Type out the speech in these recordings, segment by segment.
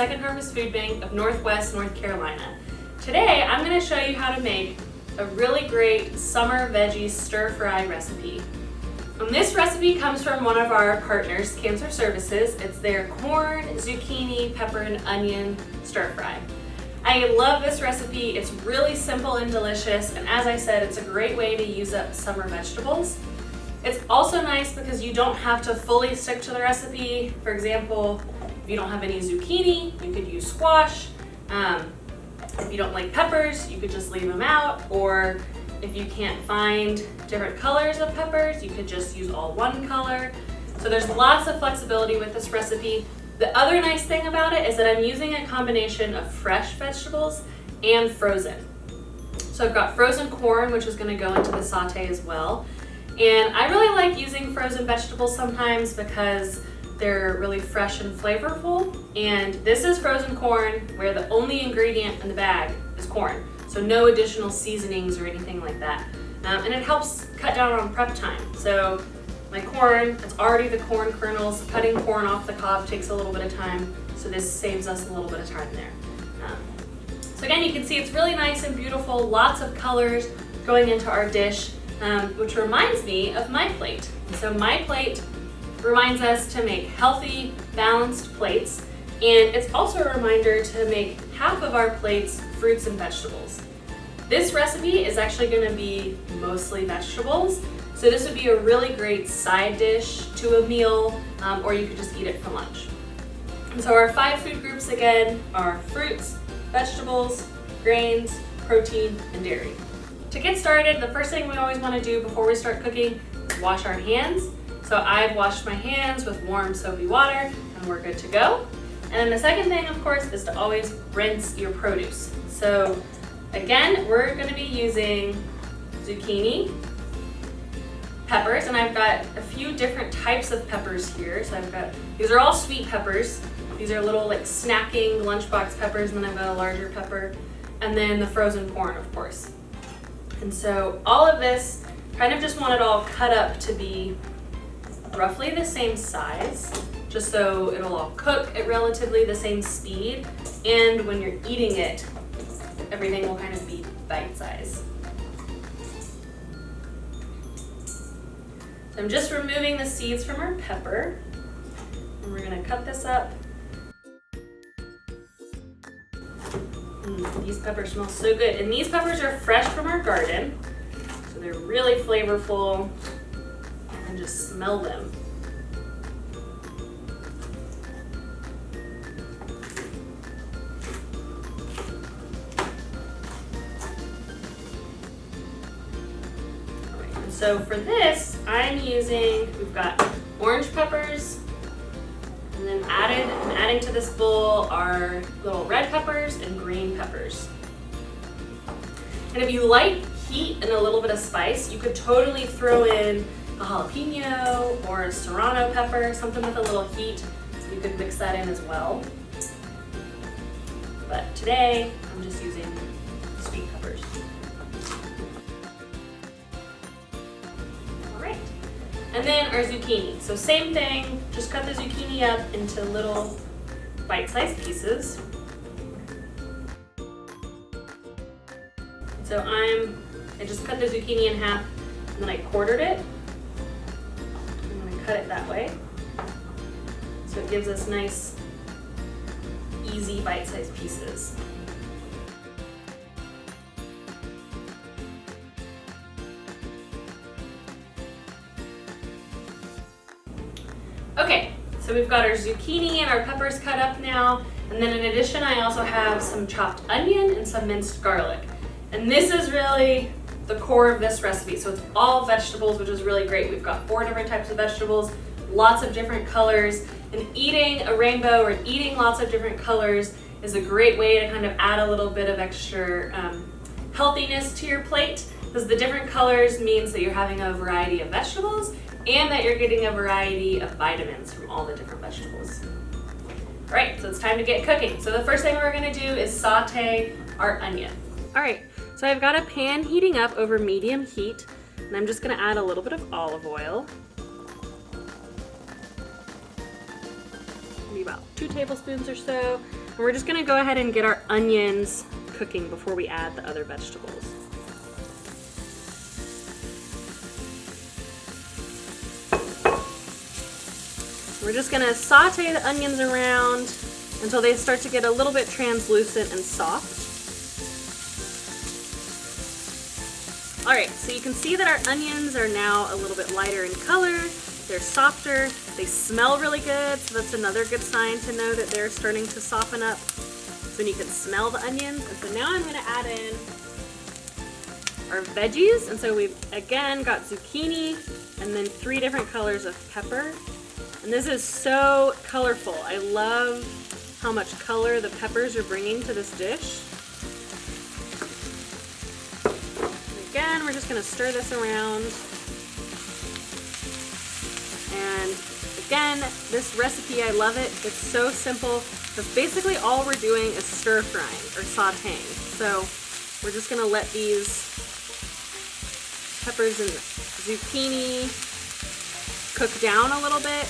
Second Harvest Food Bank of Northwest North Carolina. Today I'm going to show you how to make a really great summer veggie stir-fry recipe. And this recipe comes from one of our partners, Cancer Services. It's their corn, zucchini, pepper, and onion stir-fry. I love this recipe. It's really simple and delicious, and as I said, it's a great way to use up summer vegetables. It's also nice because you don't have to fully stick to the recipe. For example, if you don't have any zucchini, you could use squash. If you don't like peppers, you could just leave them out, or if you can't find different colors of peppers, you could just use all one color. So there's lots of flexibility with this recipe. The other nice thing about it is that I'm using a combination of fresh vegetables and frozen. So I've got frozen corn, which is going to go into the saute as well. And I really like using frozen vegetables sometimes because they're really fresh and flavorful. And this is frozen corn where the only ingredient in the bag is corn. So no additional seasonings or anything like that. And it helps cut down on prep time. So my corn, it's already the corn kernels. Cutting corn off the cob takes a little bit of time. So this saves us a little bit of time there. So again, you can see it's really nice and beautiful. Lots of colors going into our dish. Which reminds me of my plate. So my plate reminds us to make healthy, balanced plates, and it's also a reminder to make half of our plates fruits and vegetables. This recipe is actually going to be mostly vegetables, so this would be a really great side dish to a meal, or you could just eat it for lunch. And so our 5 food groups again are fruits, vegetables, grains, protein, and dairy. To get started, the first thing we always want to do before we start cooking is wash our hands. So I've washed my hands with warm soapy water and we're good to go. And then the second thing, of course, is to always rinse your produce. So again, we're going to be using zucchini, peppers, and I've got a few different types of peppers here. So these are all sweet peppers. These are little like snacking lunchbox peppers, and then I've got a larger pepper, and then the frozen corn, of course. And so all of this, kind of just want it all cut up to be roughly the same size, just so it'll all cook at relatively the same speed. And when you're eating it, everything will kind of be bite size. So I'm just removing the seeds from our pepper, and we're gonna cut this up. These peppers smell so good, and these peppers are fresh from our garden, so they're really flavorful, and just smell them. All right, and so for this, we've got orange peppers, and then adding to this bowl are little red peppers and green peppers. And if you like heat and a little bit of spice, you could totally throw in a jalapeno or a serrano pepper, something with a little heat. You could mix that in as well. But today, I'm just using sweet peppers. And then our zucchini. So same thing, just cut the zucchini up into little bite-sized pieces. So I just cut the zucchini in half, and then I quartered it. And then I cut it that way. So it gives us nice, easy bite-sized pieces. Okay, so we've got our zucchini and our peppers cut up now, and then in addition I also have some chopped onion and some minced garlic. And this is really the core of this recipe, so it's all vegetables, which is really great. We've got 4 different types of vegetables, lots of different colors, and eating a rainbow or eating lots of different colors is a great way to kind of add a little bit of extra healthiness to your plate, because the different colors means that you're having a variety of vegetables and that you're getting a variety of vitamins from all the different vegetables. All right, so it's time to get cooking. So the first thing we're gonna do is saute our onion. All right, so I've got a pan heating up over medium heat, and I'm just gonna add a little bit of olive oil. Maybe about 2 tablespoons or so. And we're just gonna go ahead and get our onions cooking before we add the other vegetables. We're just gonna saute the onions around until they start to get a little bit translucent and soft. All right, so you can see that our onions are now a little bit lighter in color. They're softer, they smell really good, so that's another good sign to know that they're starting to soften up. So you can smell the onions. And so now I'm gonna add in our veggies. And so we've again got zucchini and then 3 different colors of pepper. And this is so colorful. I love how much color the peppers are bringing to this dish. And again, we're just gonna stir this around. And again, this recipe, I love it. It's so simple. Because basically all we're doing is stir frying or sauteing. So we're just gonna let these peppers and zucchini cook down a little bit.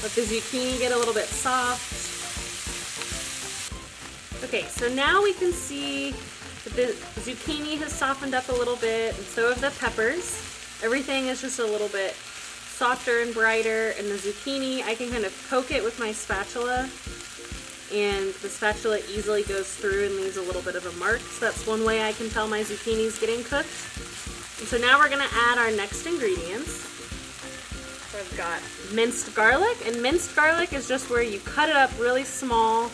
Let the zucchini get a little bit soft. Okay, so now we can see that the zucchini has softened up a little bit, and so have the peppers. Everything is just a little bit softer and brighter, and the zucchini, I can kind of poke it with my spatula, and the spatula easily goes through and leaves a little bit of a mark. So that's one way I can tell my zucchini is getting cooked. And so now we're gonna add our next ingredients. So I've got minced garlic, and minced garlic is just where you cut it up really small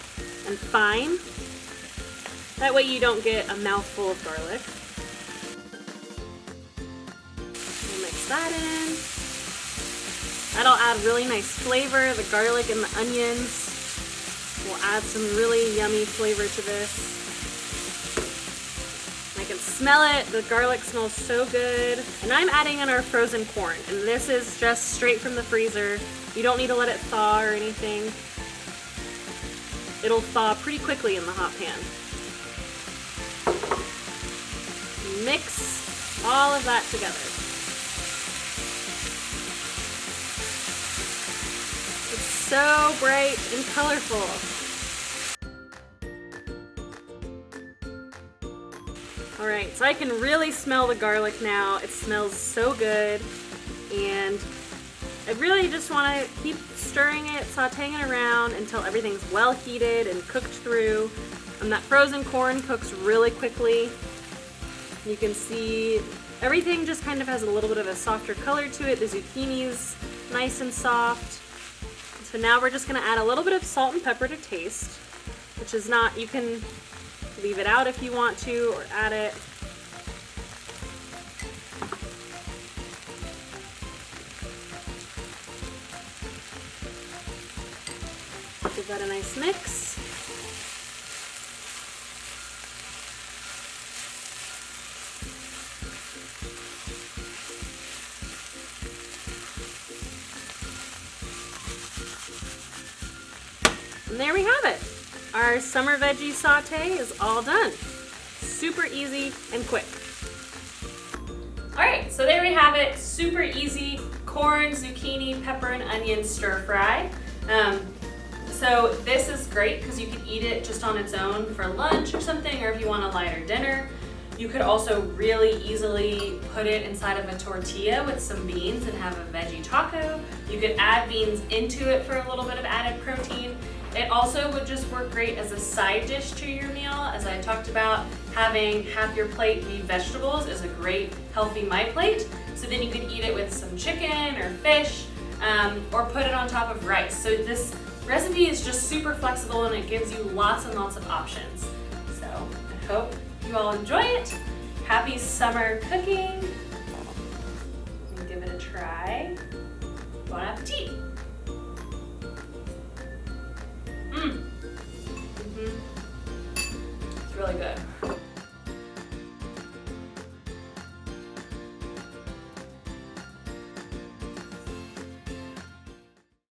and fine. That way you don't get a mouthful of garlic. We'll mix that in. That'll add really nice flavor. The garlic and the onions will add some really yummy flavor to this. I can smell it. The garlic smells so good. And I'm adding in our frozen corn. And this is just straight from the freezer. You don't need to let it thaw or anything. It'll thaw pretty quickly in the hot pan. Mix all of that together. So bright and colorful. All right, so I can really smell the garlic now. It smells so good. And I really just want to keep stirring it, sauteing it around until everything's well heated and cooked through. And that frozen corn cooks really quickly. You can see everything just kind of has a little bit of a softer color to it. The zucchini's nice and soft. So now we're just gonna add a little bit of salt and pepper to taste, which is not, you can leave it out if you want to, or add it. Give that a nice mix. And there we have it. Our summer veggie saute is all done. Super easy and quick. All right, so there we have it. Super easy corn, zucchini, pepper, and onion stir fry. So this is great because you can eat it just on its own for lunch or something, or if you want a lighter dinner. You could also really easily put it inside of a tortilla with some beans and have a veggie taco. You could add beans into it for a little bit of added protein. It also would just work great as a side dish to your meal. As I talked about, having half your plate be vegetables is a great healthy my plate. So then you could eat it with some chicken or fish, or put it on top of rice. So this recipe is just super flexible and it gives you lots and lots of options. So I hope you all enjoy it. Happy summer cooking. Give it a try. Bon appetit.